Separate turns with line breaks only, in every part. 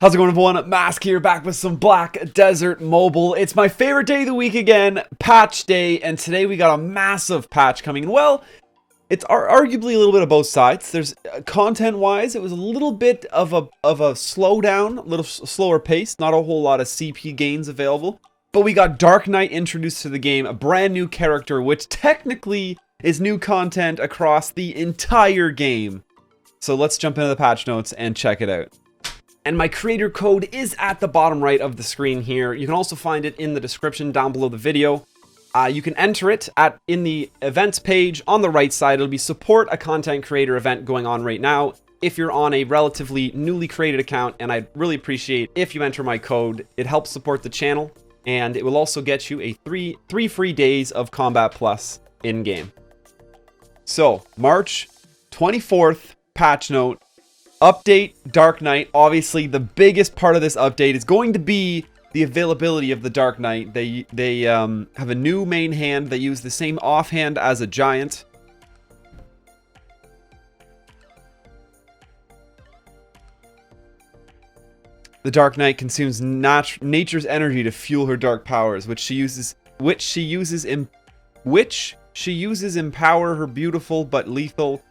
How's it going, everyone? Mask here, back with some Black Desert Mobile. It's my favorite day of the week again, patch day, and today we got a massive patch coming in. Well, it's arguably a little bit of both sides. There's content-wise, it was a little bit of a slowdown, a little slower pace, not a whole lot of CP gains available. But we got Dark Knight introduced to the game, a brand new character, which technically is new content across the entire game. So let's jump into the patch notes and check it out. And my creator code is at the bottom right of the screen here. You can also find it in the description down below the video. You can enter it in the events page on the right side. It'll be support a content creator event going on right now if you're on a relatively newly created account, and I'd really appreciate if you enter my code. It helps support the channel, and it will also get you a three free days of Combat Plus in-game. So, March 24th, patch note. Update Dark Knight. Obviously, the biggest part of this update is going to be the availability of the Dark Knight. They have a new main hand. They use the same offhand as a giant. The Dark Knight consumes nature's energy to fuel her dark powers, which she uses empower her beautiful but lethal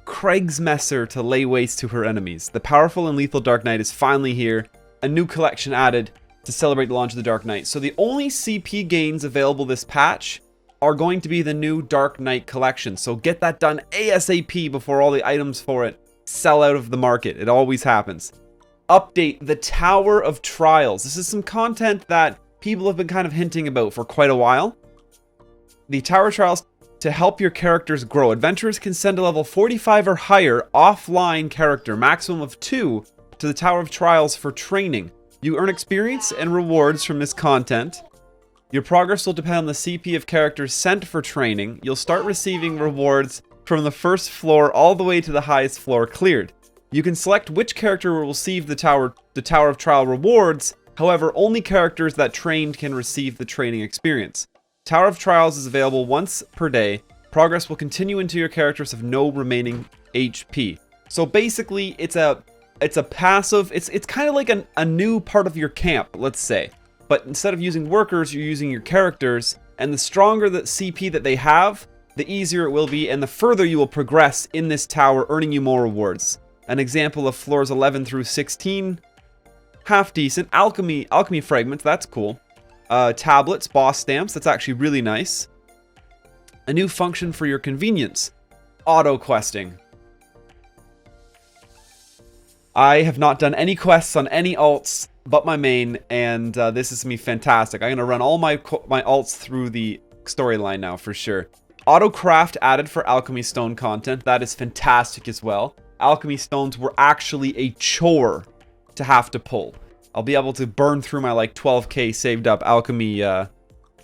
Kriegsmesser to lay waste to her enemies. The powerful and lethal Dark Knight is finally here. A new collection added to celebrate the launch of the Dark Knight. So the only CP gains available this patch are going to be the new Dark Knight collection. So get that done ASAP before all the items for it sell out of the market. It always happens. Update the Tower of Trials. This is some content that people have been kind of hinting about for quite a while. The Tower of Trials, to help your characters grow, adventurers can send a level 45 or higher offline character, maximum of 2, to the Tower of Trials for training. You earn experience and rewards from this content. Your progress will depend on the CP of characters sent for training. You'll start receiving rewards from the first floor all the way to the highest floor cleared. You can select which character will receive the Tower of Trial rewards. However, only characters that trained can receive the training experience. Tower of Trials is available once per day. Progress will continue until your characters have no remaining HP. So basically, it's a passive. It's kind of like a new part of your camp, let's say. But instead of using workers, you're using your characters, and the stronger the CP that they have, the easier it will be, and the further you will progress in this tower, earning you more rewards. An example of floors 11 through 16, half decent. Alchemy fragments, that's cool. Tablets, boss stamps, that's actually really nice. A new function for your convenience, auto questing. I have not done any quests on any alts but my main, and this is going to be fantastic. I'm going to run all my alts through the storyline now for sure. Auto craft added for alchemy stone content, that is fantastic as well. Alchemy stones were actually a chore to have to pull. I'll be able to burn through my like 12k saved up alchemy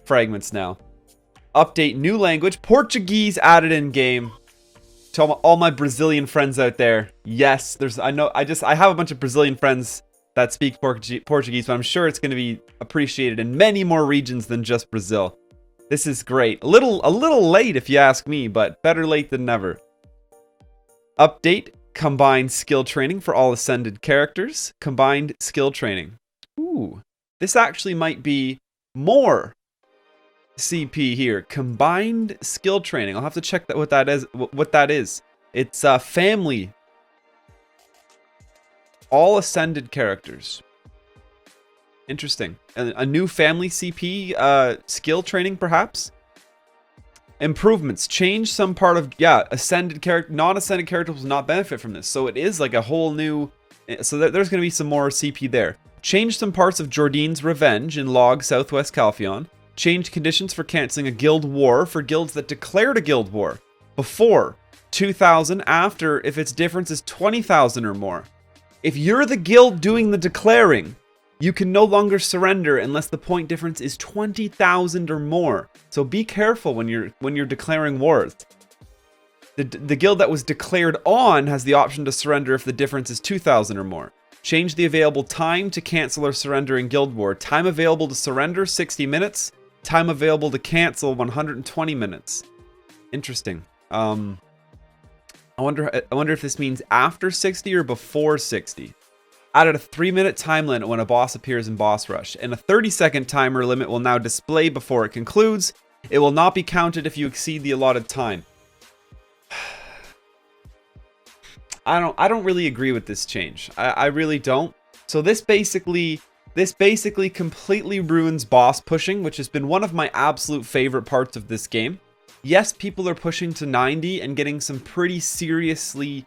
fragments now. Update new language. Portuguese added in game. To all my Brazilian friends out there. Yes, I have a bunch of Brazilian friends that speak Portuguese, but I'm sure it's going to be appreciated in many more regions than just Brazil. This is great. A little late if you ask me, but better late than never. Update. Combined skill training for all ascended characters. Combined skill training. Ooh, this actually might be more CP here. Combined skill training. I'll have to check what that is. It's family. All ascended characters. Interesting. A new family CP skill training, perhaps. Improvements. Change some part of, ascended character, non-ascended characters will not benefit from this. So it is like a whole new, so there's going to be some more CP there. Change some parts of Jordine's Revenge in Log Southwest Calphion. Change conditions for canceling a guild war for guilds that declared a guild war. Before, 2,000. After, if its difference is 20,000 or more. If you're the guild doing the declaring, you can no longer surrender unless the point difference is 20,000 or more. So be careful when you're declaring wars. The guild that was declared on has the option to surrender if the difference is 2,000 or more. Change the available time to cancel or surrender in Guild War. Time available to surrender 60 minutes. Time available to cancel 120 minutes. Interesting. I wonder if this means after 60 or before 60. Added a 3-minute time limit when a boss appears in Boss Rush, and a 30-second timer limit will now display before it concludes. It will not be counted if you exceed the allotted time. I don't really agree with this change. I really don't. So this basically completely ruins boss pushing, which has been one of my absolute favorite parts of this game. Yes, people are pushing to 90 and getting some pretty seriously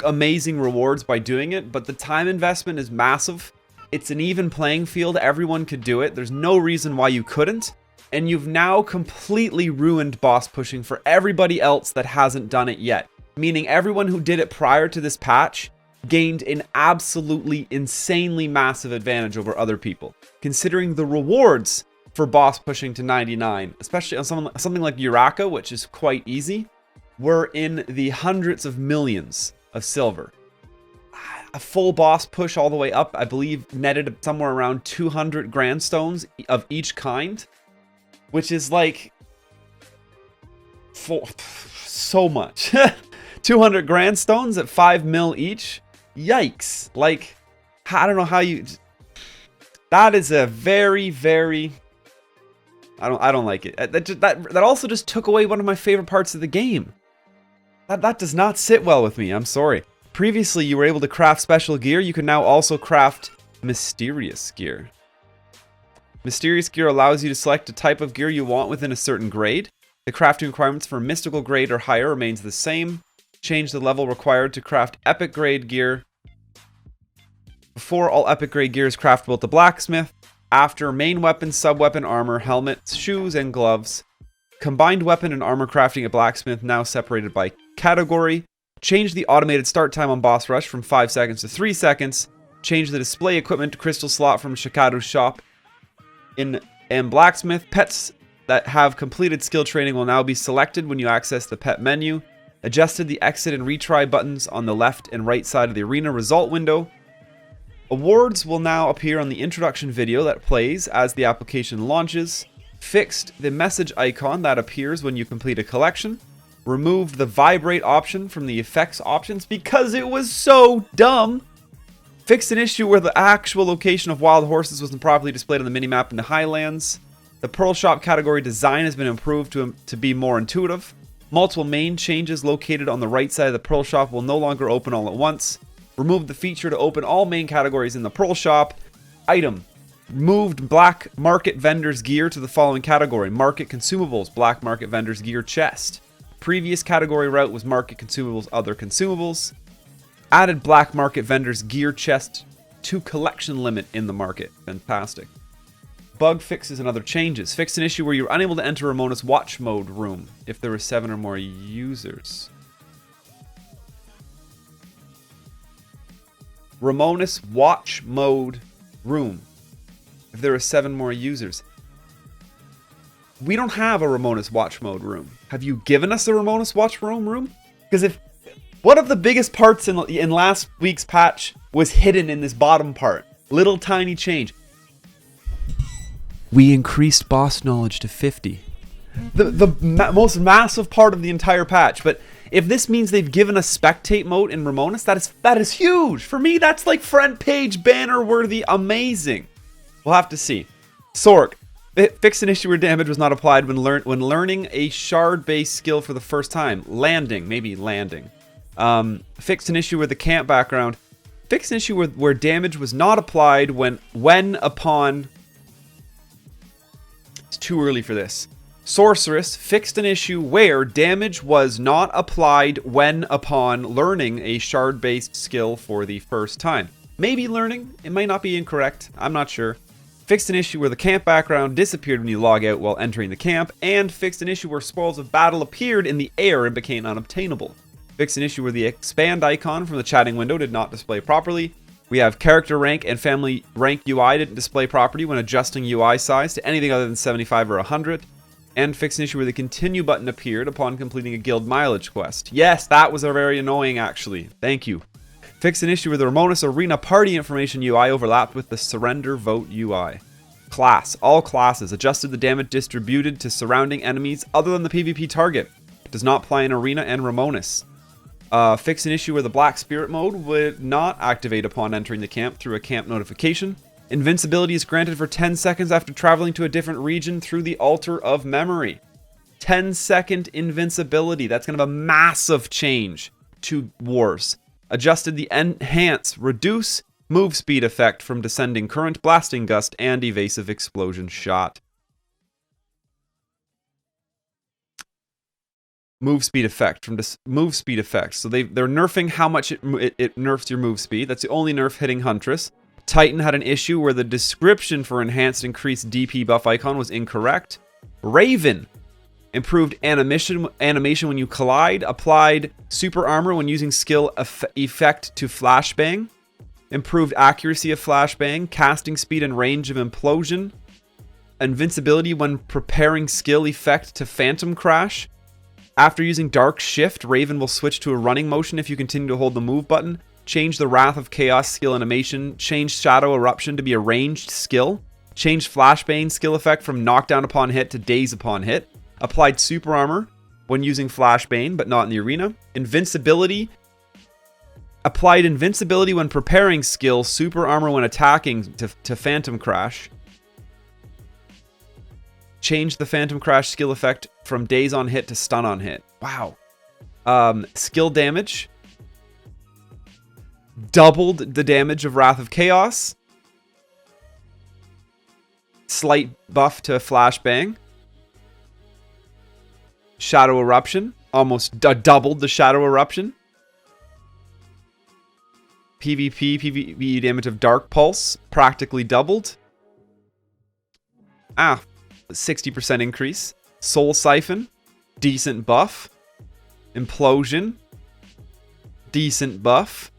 amazing rewards by doing it, but the time investment is massive. It's an even playing field. Everyone could do it. There's no reason why you couldn't. And you've now completely ruined boss pushing for everybody else that hasn't done it yet. Meaning everyone who did it prior to this patch gained an absolutely insanely massive advantage over other people. Considering the rewards for boss pushing to 99, especially on something like Uraka, which is quite easy, were in the hundreds of millions of silver. A full boss push all the way up, I believe, netted somewhere around 200 grandstones of each kind, which is like so much. 200 grandstones at 5 mil each. Yikes. Like, I don't know how you... That is a very, very... I don't like it. That also just took away one of my favorite parts of the game. That does not sit well with me. I'm sorry. Previously, you were able to craft special gear. You can now also craft mysterious gear. Mysterious gear allows you to select a type of gear you want within a certain grade. The crafting requirements for mystical grade or higher remains the same. Change the level required to craft epic grade gear. Before, all epic grade gear is craftable at the blacksmith. After, main weapon, sub-weapon, armor, helmet, shoes, and gloves. Combined weapon and armor crafting at blacksmith now separated by category. Change the automated start time on boss rush from 5 seconds to 3 seconds. Change the display equipment to crystal slot from Shikaru's shop. In blacksmith, pets that have completed skill training will now be selected when you access the pet menu. Adjusted the exit and retry buttons on the left and right side of the arena result window. Awards will now appear on the introduction video that plays as the application launches. Fixed the message icon that appears when you complete a collection. Removed the vibrate option from the effects options because it was so dumb. Fixed an issue where the actual location of wild horses wasn't properly displayed on the minimap in the Highlands. The Pearl Shop category design has been improved to be more intuitive. Multiple main changes located on the right side of the Pearl Shop will no longer open all at once. Removed the feature to open all main categories in the Pearl Shop. Item. Moved black market vendors gear to the following category. Market consumables, black market vendors gear chest. Previous category route was market consumables, other consumables. Added black market vendors gear chest to collection limit in the market. Fantastic. Bug fixes and other changes. Fixed an issue where you were unable to enter Ramona's watch mode room if there were 7 or more users. Ramona's watch mode room if there are 7 more users. We don't have a Ramona's watch mode room. Have you given us a Ramona's watch room? Because if one of the biggest parts in last week's patch was hidden in this bottom part, little tiny change. We increased boss knowledge to 50. The most massive part of the entire patch. But if this means they've given us spectate mode in Ramona's, that is huge. For me, that's like front page banner worthy amazing. We'll have to see. Sork. Fixed an issue where damage was not applied when learning a shard-based skill for the first time. Maybe landing. Fixed an issue with the camp background. Fixed an issue where damage was not applied when upon... It's too early for this. Sorceress fixed an issue where damage was not applied when upon learning a shard-based skill for the first time. Maybe learning. It might not be incorrect. I'm not sure. Fixed an issue where the camp background disappeared when you log out while entering the camp. And fixed an issue where spoils of battle appeared in the air and became unobtainable. Fixed an issue where the expand icon from the chatting window did not display properly. We have character rank and family rank UI didn't display properly when adjusting UI size to anything other than 75 or 100. And fixed an issue where the continue button appeared upon completing a guild mileage quest. Yes, that was very annoying actually. Thank you. Fixed an issue where the Ramona's Arena party information UI overlapped with the surrender vote UI. Class. All classes. Adjusted the damage distributed to surrounding enemies other than the PvP target. Does not apply in Arena and Ramona's. Fix an issue where the Black Spirit mode would not activate upon entering the camp through a camp notification. Invincibility is granted for 10 seconds after traveling to a different region through the Altar of Memory. 10-second invincibility. That's going to have a massive change to Wars. Adjusted the enhance, reduce, move speed effect from descending current, blasting gust, and evasive explosion shot. Move speed effect from move speed effects. So they're nerfing how much it nerfs your move speed. That's the only nerf hitting Huntress. Titan had an issue where the description for enhanced increased DP buff icon was incorrect. Raven improved animation when you collide. Applied super armor when using skill effect to flashbang. Improved accuracy of flashbang. Casting speed and range of implosion. Invincibility when preparing skill effect to phantom crash. After using Dark Shift, Raven will switch to a running motion if you continue to hold the move button. Change the Wrath of Chaos skill animation. Change Shadow Eruption to be a ranged skill. Change Flashbang skill effect from knockdown upon hit to daze upon hit. Applied super armor when using Flashbang, but not in the arena. Invincibility. Applied invincibility when preparing skill. Super armor when attacking to Phantom Crash. Change the Phantom Crash skill effect from daze on hit to stun on hit. Wow. Skill damage. Doubled the damage of Wrath of Chaos. Slight buff to Flashbang. Shadow Eruption. Almost doubled the Shadow Eruption. PvP damage of Dark Pulse. Practically doubled. 60% increase. Soul Siphon. Decent buff. Implosion. Decent buff.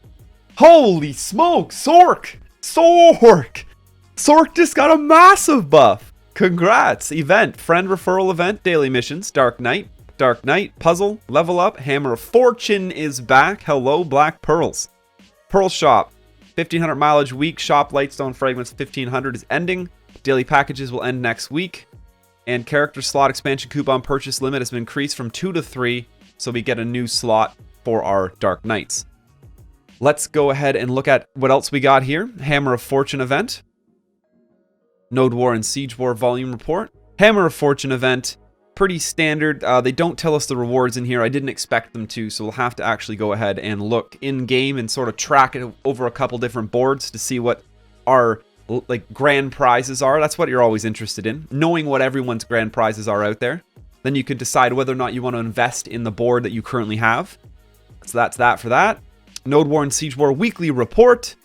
Holy smoke! Sork! Sork just got a massive buff! Congrats! Event. Friend referral event. Daily missions. Dark Knight. Dark Knight. Puzzle. Level up. Hammer of Fortune is back. Hello, Black Pearls. Pearl Shop. 1500 mileage week. Shop Lightstone Fragments 1500 is ending. Daily packages will end next week. And character slot expansion coupon purchase limit has been increased from 2 to 3. So we get a new slot for our Dark Knights. Let's go ahead and look at what else we got here. Hammer of Fortune event. Node War and Siege War volume report. Hammer of Fortune event. Pretty standard. They don't tell us the rewards in here. I didn't expect them to, so we'll have to actually go ahead and look in-game and sort of track it over a couple different boards to see what our grand prizes are. That's what you're always interested in. Knowing what everyone's grand prizes are out there. Then you can decide whether or not you want to invest in the board that you currently have. So that's that for that. Node War and Siege War weekly report.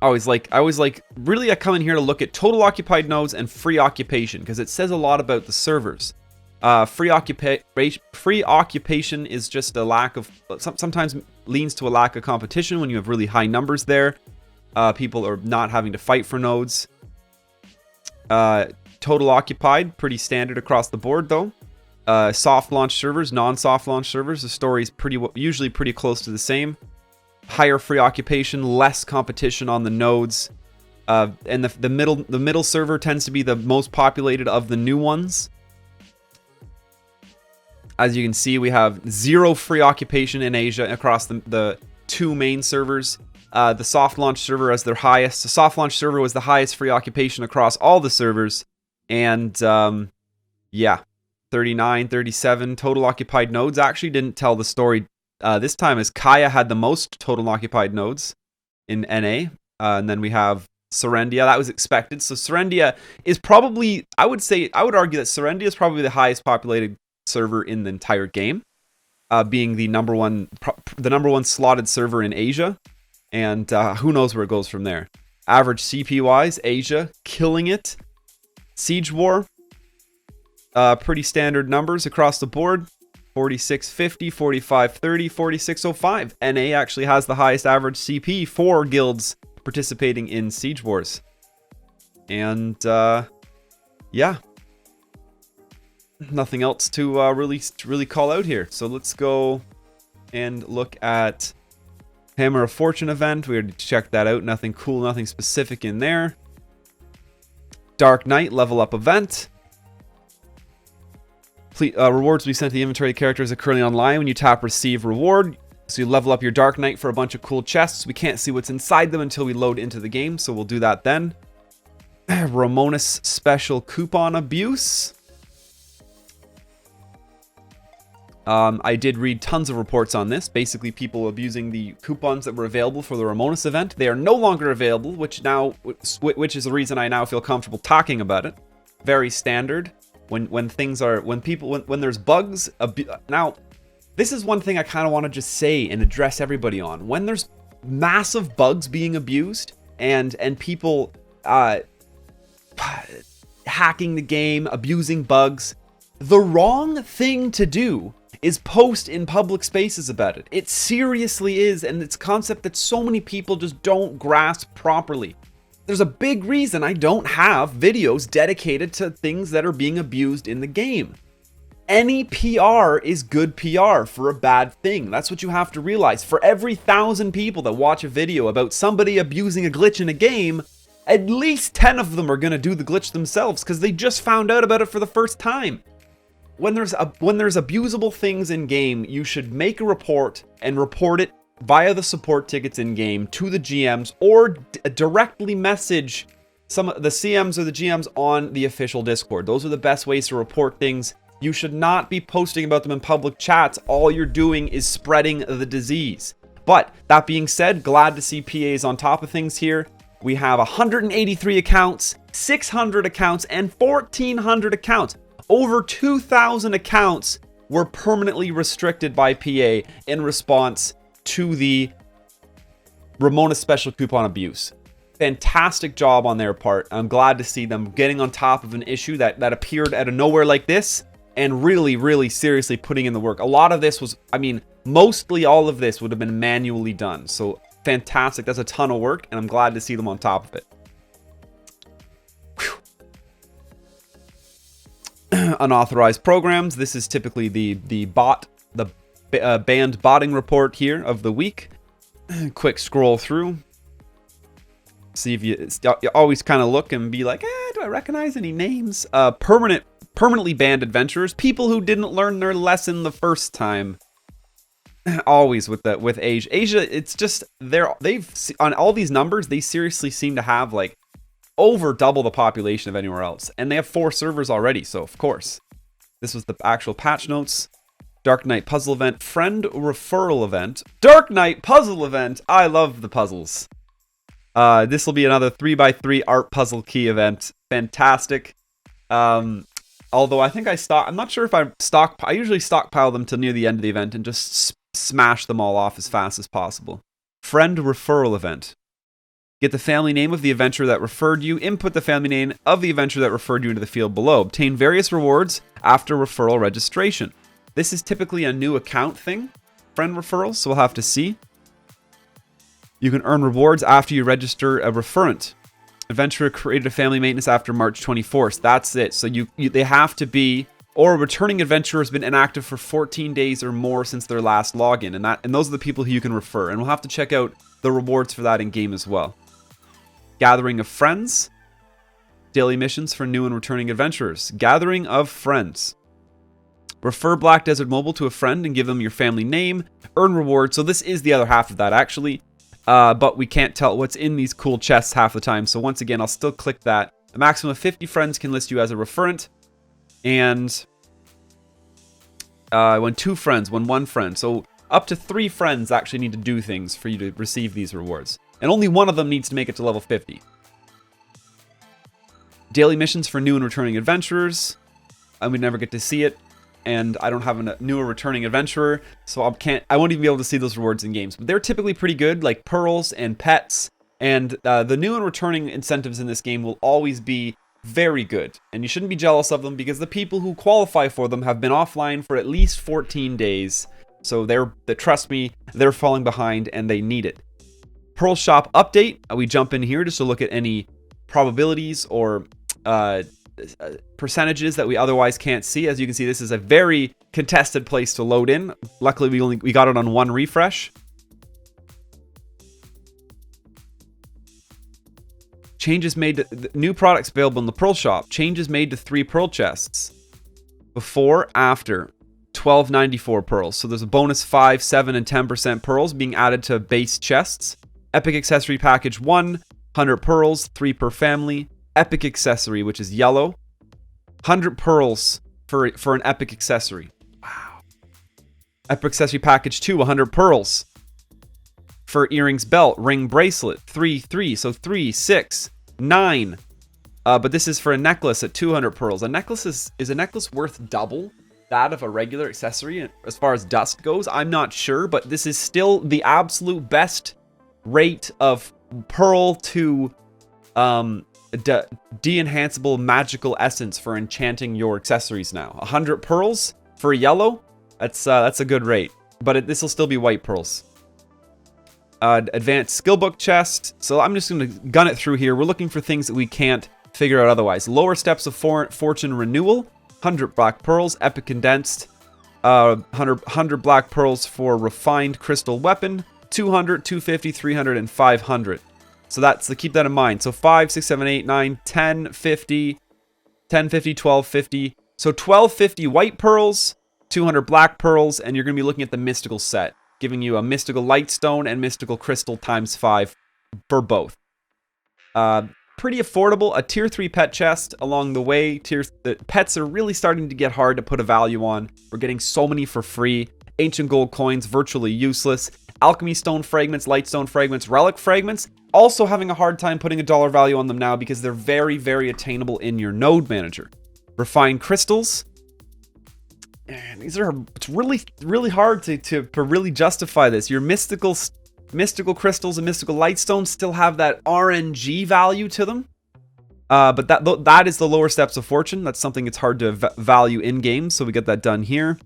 I always really I come in here to look at total occupied nodes and free occupation because it says a lot about the servers. Free occupation is just a lack of, sometimes leans to a lack of competition when you have really high numbers there. People are not having to fight for nodes. Total occupied, pretty standard across the board though. Soft launch servers, non-soft launch servers, the story's usually pretty close to the same. Higher free occupation, less competition on the nodes. And the middle server tends to be the most populated of the new ones. As you can see, we have 0 free occupation in Asia across the 2 main servers. The soft launch server as their highest. The soft launch server was the highest free occupation across all the servers. And yeah, 39, 37 total occupied nodes. Actually didn't tell the story this time, as Kaya had the most total occupied nodes in NA. And then we have Serendia. That was expected. So Serendia is probably, I would argue that Serendia is probably the highest populated server in the entire game, being the number one slotted server in Asia. And who knows where it goes from there. Average CP wise, Asia killing it. Siege War, pretty standard numbers across the board. 4650, 4530, 4605. NA actually has the highest average CP for guilds participating in Siege Wars. And yeah, nothing else to really call out here. So let's go and look at Hammer of Fortune event. We already checked that out. Nothing cool, nothing specific in there. Dark Knight level up event. Rewards will be sent to the inventory of the characters that are currently online when you tap receive reward. So you level up your Dark Knight for a bunch of cool chests. We can't see what's inside them until we load into the game, so we'll do that then. Ramonis special coupon abuse. I did read tons of reports on this. Basically, people abusing the coupons that were available for the Ramonis event. They are no longer available, which is the reason I now feel comfortable talking about it. Very standard. When there's bugs. Now, this is one thing I kind of want to just say and address everybody on. When there's massive bugs being abused and people hacking the game, abusing bugs, the wrong thing to do is post in public spaces about it. It seriously is, and it's a concept that so many people just don't grasp properly. There's a big reason I don't have videos dedicated to things that are being abused in the game. Any PR is good PR for a bad thing. That's what you have to realize. For every 1,000 people that watch a video about somebody abusing a glitch in a game, at least 10 of them are going to do the glitch themselves because they just found out about it for the first time. When there's abusable things in game, you should make a report and report it via the support tickets in game to the GMs, or directly message some of the CMs or the GMs on the official Discord. Those are the best ways to report things. You should not be posting about them in public chats. All you're doing is spreading the disease. But that being said, glad to see PAs on top of things here. We have 183 accounts, 600 accounts, and 1,400 accounts. Over 2,000 accounts were permanently restricted by PA in response to the Ramona special coupon abuse. Fantastic job on their part. I'm glad to see them getting on top of an issue that appeared out of nowhere like this and really, really seriously putting in the work. A lot of this was, mostly all of this would have been manually done. So fantastic. That's a ton of work, and I'm glad to see them on top of it. Unauthorized programs. This is typically the banned botting report here of the week. Quick scroll through. See if you always kind of look and be like, do I recognize any names? Permanently banned adventurers, people who didn't learn their lesson the first time. Always with Asia, it's just they've on all these numbers, they seriously seem to have like over double the population of anywhere else, and they have 4 servers already. So of course, this was the actual patch notes. Dark Knight puzzle event, friend referral event, Dark Knight puzzle event. I love the puzzles. This will be another 3x3 art puzzle key event. Fantastic. Although I think I'm not sure if I usually stockpile them till near the end of the event and just smash them all off as fast as possible. Friend referral event. Get the family name of the adventurer that referred you. Input the family name of the adventurer that referred you into the field below. Obtain various rewards after referral registration. This is typically a new account thing, friend referrals, so we'll have to see. You can earn rewards after you register a referent. Adventurer created a family maintenance after March 24th. That's it. So they have to be, or a returning adventurer has been inactive for 14 days or more since their last login, and those are the people who you can refer. And we'll have to check out the rewards for that in game as well. Gathering of friends. Daily missions for new and returning adventurers. Gathering of friends. Refer Black Desert Mobile to a friend and give them your family name. Earn rewards. So this is the other half of that, actually. But we can't tell what's in these cool chests half the time. So once again, I'll still click that. A maximum of 50 friends can list you as a referent. And when 2 friends, when 1 friend. So up to 3 friends actually need to do things for you to receive these rewards. And only one of them needs to make it to level 50. Daily missions for new and returning adventurers. I would never get to see it. And I don't have a new or returning adventurer, so I won't even be able to see those rewards in games. But they're typically pretty good, like pearls and pets. And the new and returning incentives in this game will always be very good. And you shouldn't be jealous of them because the people who qualify for them have been offline for at least 14 days. So trust me, they're falling behind and they need it. Pearl Shop update. We jump in here just to look at any probabilities or percentages that we otherwise can't see. As you can see, this is a very contested place to load in. Luckily, we got it on 1 refresh. Changes made to new products available in the Pearl Shop. Changes made to 3 pearl chests. before, after. 1294 pearls. So there's a bonus 5, 7, and 10% pearls being added to base chests. Epic accessory package 1, 100 pearls, 3 per family. Epic accessory, which is yellow. 100 pearls for an epic accessory. Wow. Epic accessory package 2, 100 pearls. For earrings, belt, ring, bracelet. 3, 3. So 3, 6, 9. But this is for a necklace at 200 pearls. A necklace is a necklace worth double that of a regular accessory as far as dust goes? I'm not sure, but this is still the absolute best rate of pearl to de-enhanceable magical essence for enchanting your accessories now. 100 pearls for a yellow, that's a good rate, but this will still be white pearls. Advanced skillbook chest. So I'm just going to gun it through here. We're looking for things that we can't figure out otherwise. Lower steps of fortune renewal. 100 black pearls. Epic condensed. 100 black pearls for refined crystal weapon. 200, 250, 300, and 500. So keep that in mind. So 5, 6, 7, 8, 9, 10, 50, 10, 50, 12, 50. So 1250 white pearls, 200 black pearls, and you're going to be looking at the mystical set, giving you a mystical lightstone and mystical crystal times 5 for both. Pretty affordable. A tier 3 pet chest along the way. The pets are really starting to get hard to put a value on. We're getting so many for free. Ancient gold coins, virtually useless. Alchemy stone fragments, lightstone fragments, relic fragments. Also having a hard time putting a dollar value on them now because they're very, very attainable in your node manager. Refined crystals. And it's really, really hard to really justify this. Your mystical crystals and mystical lightstones still have that RNG value to them. But that is the lower steps of fortune. That's something it's hard to value in game. So we get that done here.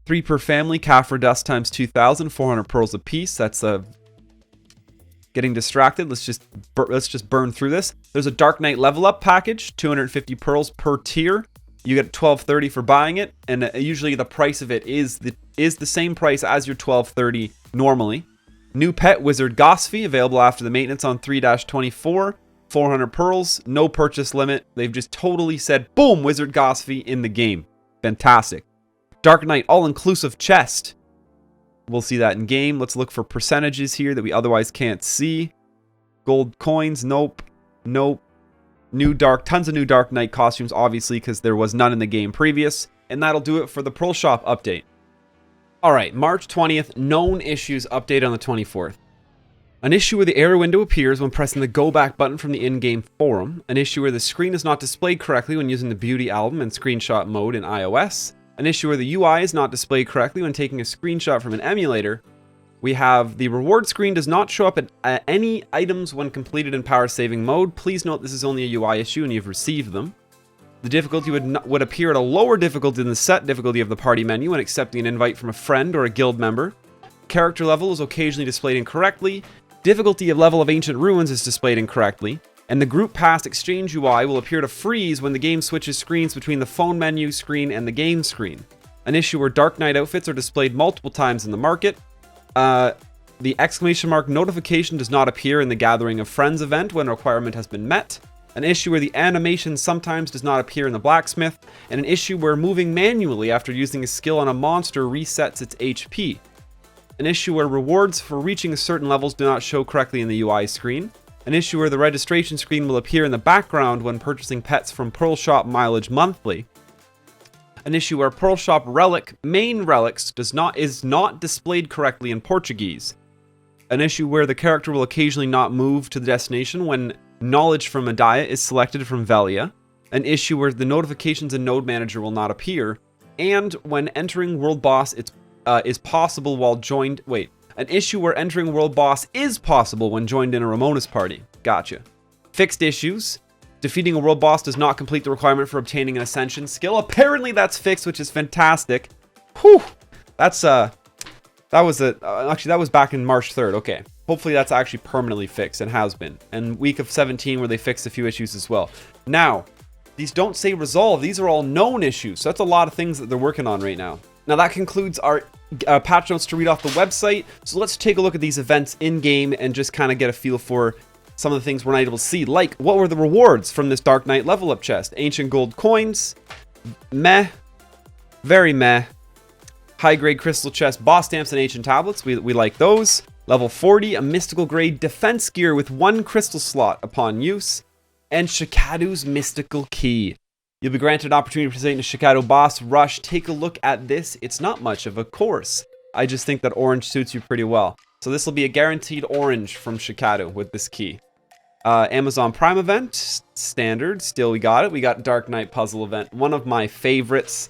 3 per family. Kaffir dust times 2,000. 400 pearls a piece. That's getting distracted. Let's just burn through this. There's a Dark Knight level up package. 250 pearls per tier. You get 1230 for buying it, and usually the price of it is the same price as your 1230 normally. New pet Wizard Gosfy, available after the maintenance on 3-24. 400 pearls, no purchase limit. They've just totally said, boom, Wizard Gosfy in the game. Fantastic. Dark Knight all-inclusive chest. We'll see that in game. Let's look for percentages here that we otherwise can't see. Gold coins, nope. Nope. Tons of new Dark Knight costumes, obviously, because there was none in the game previous. And that'll do it for the Pearl Shop update. Alright, March 20th, known issues update on the 24th. An issue where the area window appears when pressing the go back button from the in-game forum. An issue where the screen is not displayed correctly when using the beauty album and screenshot mode in iOS. An issue where the UI is not displayed correctly when taking a screenshot from an emulator. We have the reward screen does not show up at any items when completed in power saving mode. Please note this is only a UI issue and you've received them. The difficulty would appear at a lower difficulty than the set difficulty of the party menu when accepting an invite from a friend or a guild member. Character level is occasionally displayed incorrectly. Difficulty of level of Ancient Ruins is displayed incorrectly. And the Group Pass Exchange UI will appear to freeze when the game switches screens between the phone menu screen and the game screen. An issue where Dark Knight outfits are displayed multiple times in the market. The exclamation mark notification does not appear in the Gathering of Friends event when a requirement has been met. An issue where the animation sometimes does not appear in the blacksmith. And an issue where moving manually after using a skill on a monster resets its HP. An issue where rewards for reaching certain levels do not show correctly in the UI screen. An issue where the registration screen will appear in the background when purchasing pets from Pearl Shop Mileage Monthly. An issue where Pearl Shop main relics is not displayed correctly in Portuguese. An issue where the character will occasionally not move to the destination when knowledge from Medaya is selected from Velia. An issue where the notifications in Node Manager will not appear. And when entering World Boss is possible while joined... Wait. An issue where entering World Boss is possible when joined in a Ramona's party. Gotcha. Fixed issues. Defeating a World Boss does not complete the requirement for obtaining an Ascension skill. Apparently that's fixed, which is fantastic. Whew. That was back in March 3rd. Okay. Hopefully that's actually permanently fixed and has been. And week of 17 where they fixed a few issues as well. Now, these don't say resolve. These are all known issues. So that's a lot of things that they're working on right now. Now that concludes our patch notes to read off the website. So let's take a look at these events in game and just kind of get a feel for some of the things we're not able to see. Like, what were the rewards from this Dark Knight level up chest? Ancient gold coins. Meh. Very meh. High grade crystal chest, boss stamps, and ancient tablets. We like those. Level 40, a mystical grade defense gear with 1 crystal slot upon use. And Shikadu's mystical key. You'll be granted an opportunity to participate in a Shikado boss rush. Take a look at this. It's not much of a course. I just think that orange suits you pretty well. So this will be a guaranteed orange from Shikado with this key. Amazon Prime event, standard. Still, we got it. We got Dark Knight puzzle event. One of my favorites.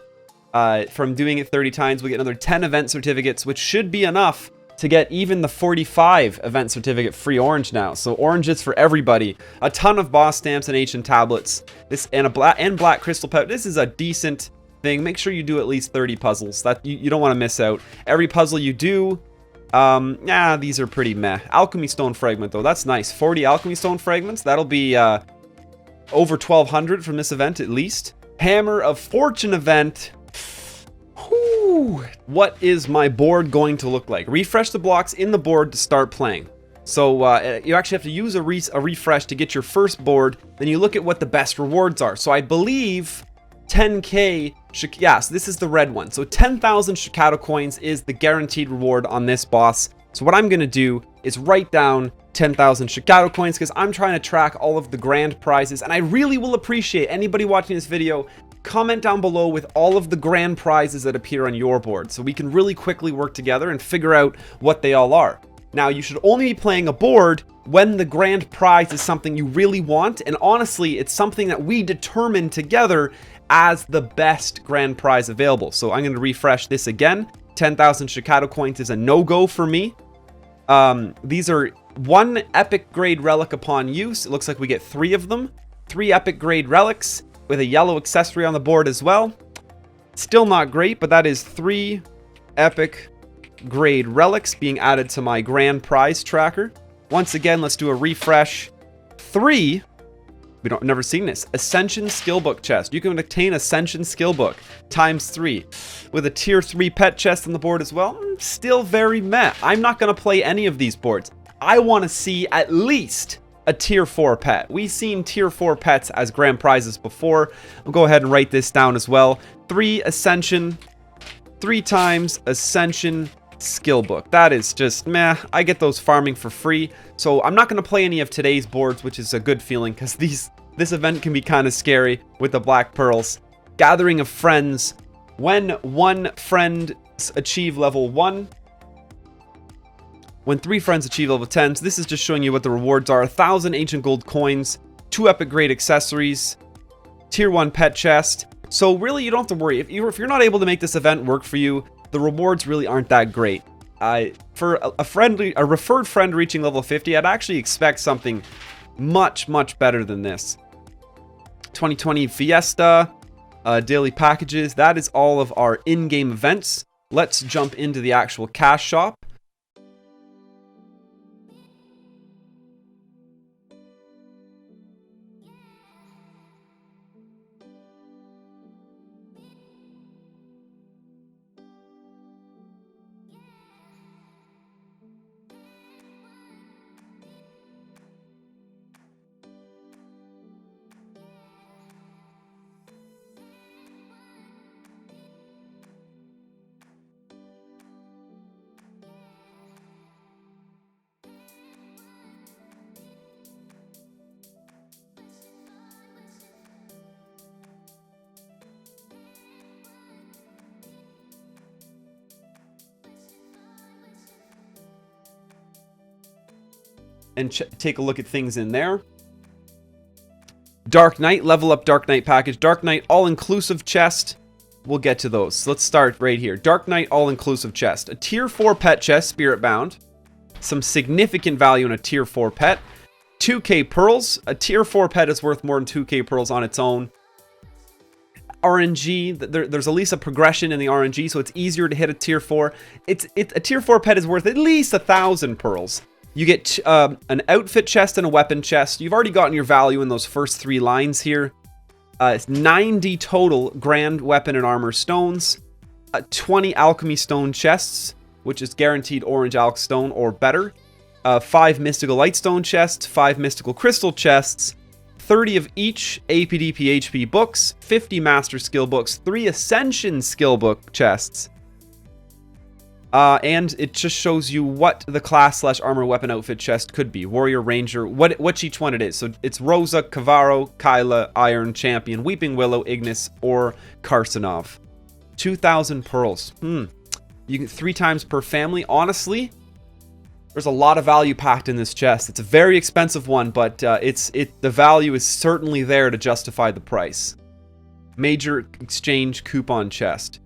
From doing it 30 times, we get another 10 event certificates, which should be enough to get even the 45 event certificate free orange now. So oranges for everybody. A ton of boss stamps and ancient tablets. This and black crystal pouch. This is a decent thing. Make sure you do at least 30 puzzles. That you don't want to miss out. Every puzzle you do, these are pretty meh. Alchemy stone fragment though, that's nice. 40 alchemy stone fragments. That'll be over 1,200 from this event at least. Hammer of Fortune event. Whew. What is my board going to look like? Refresh the blocks in the board to start playing. So you actually have to use a refresh to get your first board. Then you look at what the best rewards are. So I believe 10k. Yeah, so this is the red one. So 10,000 Shikado coins is the guaranteed reward on this boss. So what I'm going to do is write down 10,000 Shikado coins because I'm trying to track all of the grand prizes. And I really will appreciate anybody watching this video. Comment down below with all of the grand prizes that appear on your board so we can really quickly work together and figure out what they all are. Now, you should only be playing a board when the grand prize is something you really want, and honestly, it's something that we determine together as the best grand prize available. So I'm going to refresh this again. 10,000 Shikado coins is a no-go for me. These are 1 epic grade relic upon use. It looks like we get 3 of them. 3 epic grade relics with a yellow accessory on the board as well. Still not great, but that is 3 epic grade relics being added to my grand prize tracker. Once again, let's do a refresh. 3, never seen this, Ascension Skillbook chest. You can obtain Ascension Skillbook times 3 with a tier 3 pet chest on the board as well. Still very meh. I'm not going to play any of these boards. I want to see at least a tier 4 pet. We've seen tier 4 pets as grand prizes before. I'll go ahead and write this down as well. 3 Ascension, 3 times Ascension Skillbook. That is just meh. I get those farming for free. So I'm not going to play any of today's boards, which is a good feeling because this event can be kind of scary with the black pearls. Gathering of friends. When 1 friend achieve level 1. When 3 friends achieve level 10, so this is just showing you what the rewards are. 1,000 ancient gold coins, 2 epic grade accessories, tier 1 pet chest. So really, you don't have to worry. If you're not able to make this event work for you, the rewards really aren't that great. For a referred friend reaching level 50, I'd actually expect something much, much better than this. 2020 Fiesta, daily packages. That is all of our in-game events. Let's jump into the actual cash shop. And take a look at things in there. Dark Knight, level up Dark Knight package. Dark Knight all-inclusive chest. We'll get to those. So let's start right here. Dark Knight all-inclusive chest. A tier 4 pet chest, spirit bound. Some significant value in a tier 4 pet. 2k pearls. A tier 4 pet is worth more than 2k pearls on its own. RNG, there's at least a progression in the RNG, so it's easier to hit a tier 4. A tier 4 pet is worth at least 1,000 pearls. You get an outfit chest and a weapon chest. You've already gotten your value in those first 3 lines here. It's 90 total grand weapon and armor stones. 20 alchemy stone chests, which is guaranteed orange alch stone or better. 5 mystical lightstone chests, 5 mystical crystal chests, 30 of each APD PHP books, 50 master skill books, 3 ascension skill book chests. And it just shows you what the class / armor weapon outfit chest could be. Warrior, Ranger, which each one it is. So it's Rosa, Kavaro, Kyla, Iron, Champion, Weeping Willow, Ignis, or Karsanov. 2,000 pearls. You get 3 times per family. Honestly, there's a lot of value packed in this chest. It's a very expensive one, but the value is certainly there to justify the price. Major exchange coupon chest.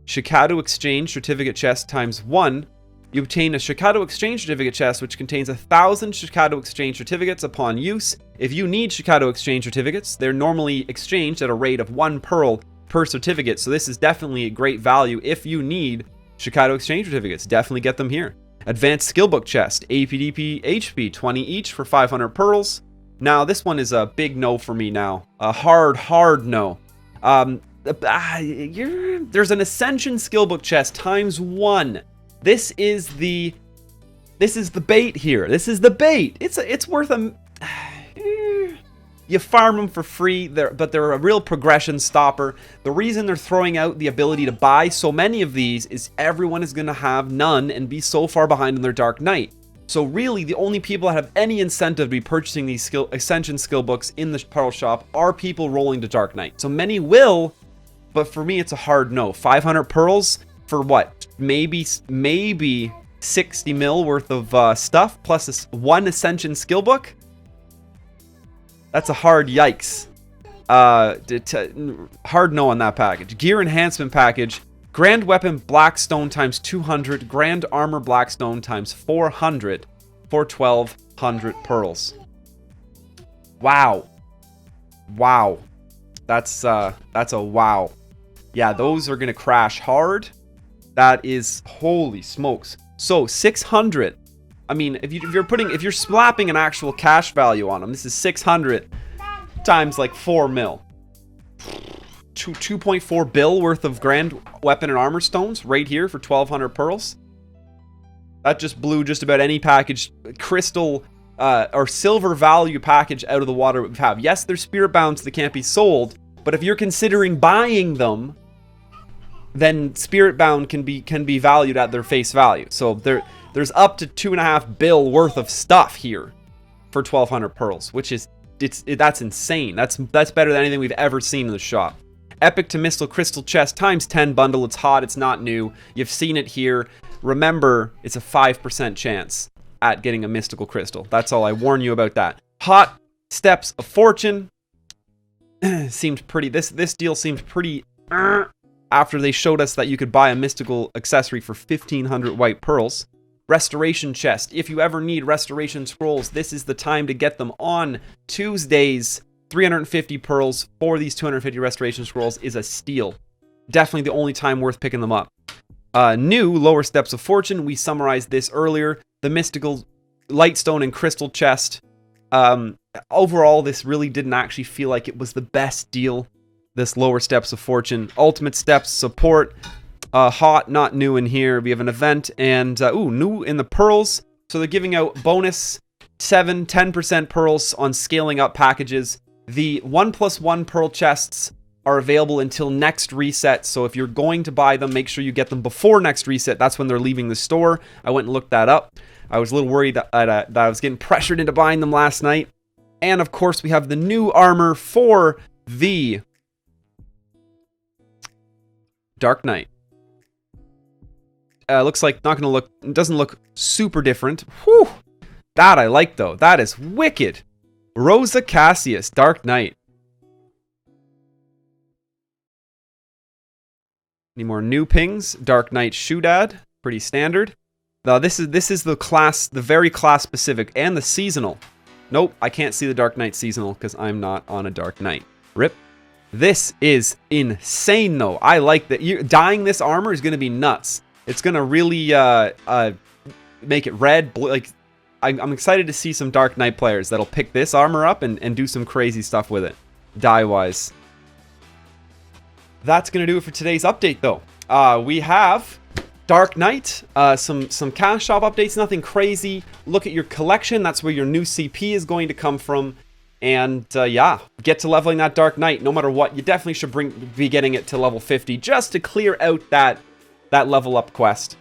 Shikado exchange certificate chest times 1. You obtain a Shikado exchange certificate chest which contains 1,000 Shikado exchange certificates upon use. If you need Shikado exchange certificates, they're normally exchanged at a rate of 1 pearl per certificate. So this is definitely a great value if you need Shikado exchange certificates. Definitely get them here. Advanced Skillbook Chest, APDP HP, 20 each for 500 pearls. Now, this one is a big no for me now. A hard no. There's an Ascension Skillbook Chest times 1. This is the bait here. This is the bait. It's worth a... You farm them for free, but they're a real progression stopper. The reason they're throwing out the ability to buy so many of these is everyone is going to have none and be so far behind in their Dark Knight. So really, the only people that have any incentive to be purchasing these Ascension skill books in the Pearl Shop are people rolling to Dark Knight. So many will, but for me, it's a hard no. 500 pearls for what? Maybe 60 mil worth of stuff plus 1 Ascension skill book? That's a hard yikes. Hard no on that package. Gear enhancement package. Grand weapon Blackstone times 200. Grand armor Blackstone times 400 for 1,200 pearls. Wow. Wow. That's a wow. Yeah, those are gonna crash hard. That is holy smokes. So 600. I mean, if you're slapping an actual cash value on them, this is 600 times like 4 mil. 2.4 bill worth of grand weapon and armor stones right here for 1,200 pearls. That just blew just about any package, crystal or silver value package out of the water we have. Yes, they're spirit bound, so they can't be sold, but if you're considering buying them, then spirit bound can be valued at their face value. So there's up to 2.5 bill worth of stuff here for 1,200 pearls, which is that's insane. That's better than anything we've ever seen in the shop. Epic to Mystical Crystal Chest times 10 bundle. It's hot. It's not new. You've seen it here. Remember, it's a 5% chance at getting a mystical crystal. That's all. I warn you about that. Hot Steps of Fortune seemed pretty. This deal seemed pretty. After they showed us that you could buy a mystical accessory for 1,500 white pearls. Restoration chest. If you ever need restoration scrolls, this is the time to get them on Tuesdays. 350 pearls for these 250 restoration scrolls is a steal. Definitely the only time worth picking them up. New Lower Steps of Fortune. We summarized this earlier. The mystical lightstone and crystal chest. Overall, this really didn't actually feel like it was the best deal. This Lower Steps of Fortune. Ultimate Steps support. Hot, not new in here. We have an event and new in the pearls. So they're giving out bonus 10% pearls on scaling up packages. The 1+1 pearl chests are available until next reset. So if you're going to buy them, make sure you get them before next reset. That's when they're leaving the store. I went and looked that up. I was a little worried that I was getting pressured into buying them last night. And of course, we have the new armor for the Dark Knight. Looks like it doesn't look super different. Whew! That I like though. That is wicked. Rosa Cassius, Dark Knight. Any more new pings? Dark Knight Shootad, pretty standard. Now this is the class, the very class specific, and the seasonal. Nope, I can't see the Dark Knight seasonal because I'm not on a Dark Knight. Rip. This is insane though. I like that. Dyeing this armor is going to be nuts. It's going to really make it red, blue, like... I'm excited to see some Dark Knight players that'll pick this armor up and do some crazy stuff with it, dye-wise. That's going to do it for today's update, though. We have Dark Knight, some cash shop updates, nothing crazy. Look at your collection, that's where your new CP is going to come from. And yeah, get to leveling that Dark Knight. No matter what, you definitely should be getting it to level 50 just to clear out that level up quest.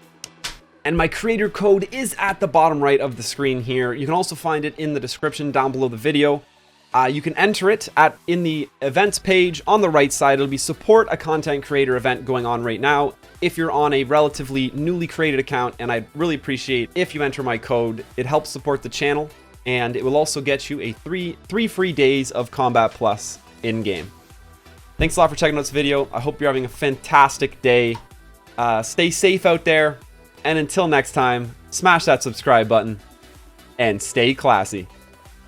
And my creator code is at the bottom right of the screen here. You can also find it in the description down below the video. You can enter it in the events page on the right side. It'll be support a content creator event going on right now if you're on a relatively newly created account, and I'd really appreciate if you enter my code. It helps support the channel, and it will also get you a three free days of Combat Plus in-game. Thanks a lot for checking out this video. I hope you're having a fantastic day. Stay safe out there, and until next time, smash that subscribe button and stay classy.